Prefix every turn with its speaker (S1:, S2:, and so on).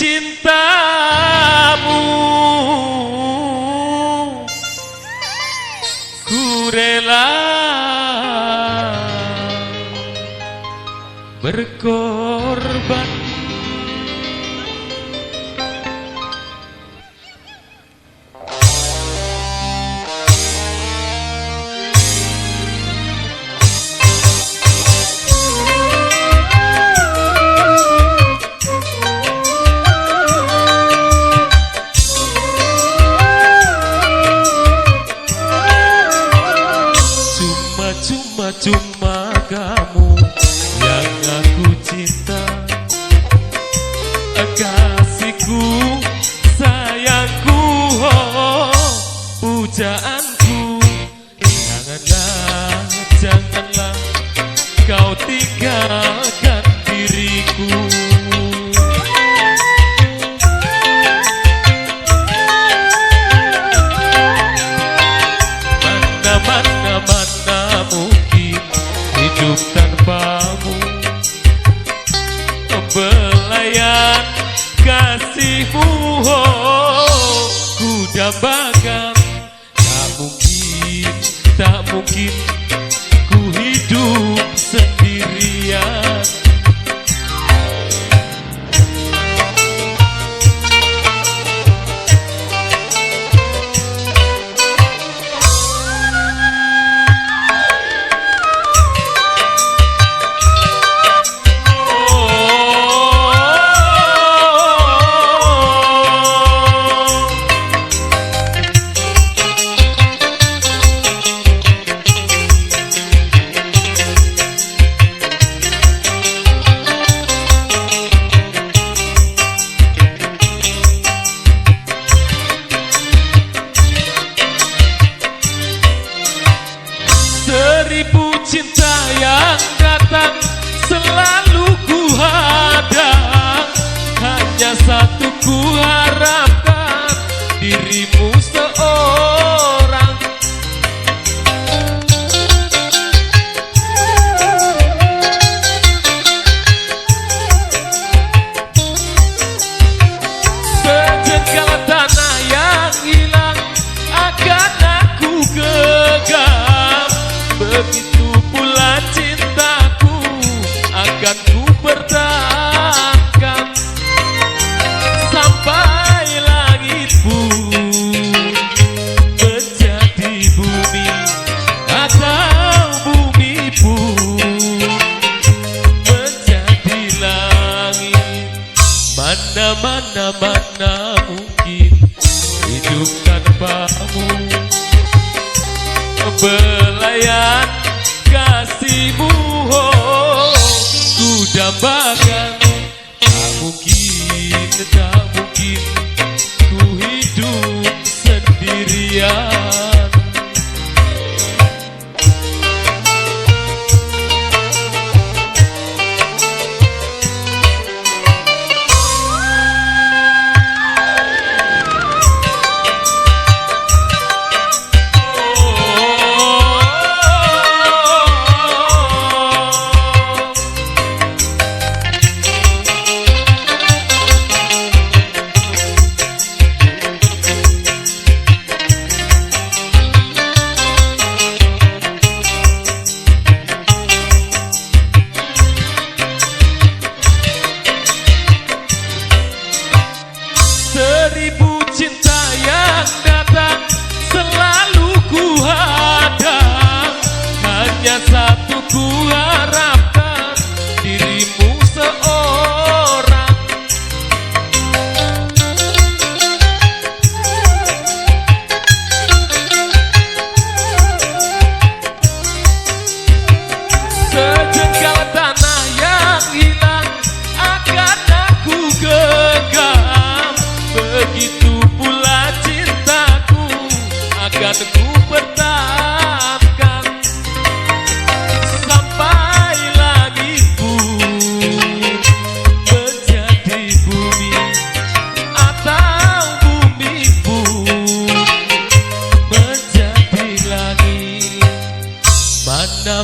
S1: cintamu, ku rela berkorban. Cuma kamu yang aku cinta, kasihku, sayangku, oh, pujaanku. Janganlah kau tinggalkan diriku. Mana mungkin hidup tanpamu, belayan kasihmu, oh, ku dambakan. Tak mungkin ku hidup sendirian. Seribu cinta yang datang selalu ku hadang, hanya satu ku harapkan, dirimu seorang. Sejengkal tanah yang hilang akan aku genggam, begitu pula cintaku akan ku pertahankan sampai langit pun menjadi bumi, atau bumi pun menjadi langit. Mana mungkin hidup tanpamu, belayan kasihmu, oh, ku dambakan. Tak mungkin ku hidup sendirian. Seribu cinta yang datang selalu ku hadang, hanya satu ku harapkan, dirimu seorang. Sejengkal tanah yang hilang akan aku genggam, begitu pula cintaku akan ku pertahankan sampai langit pun menjadi bumi, atau bumi pun menjadi langit. Mana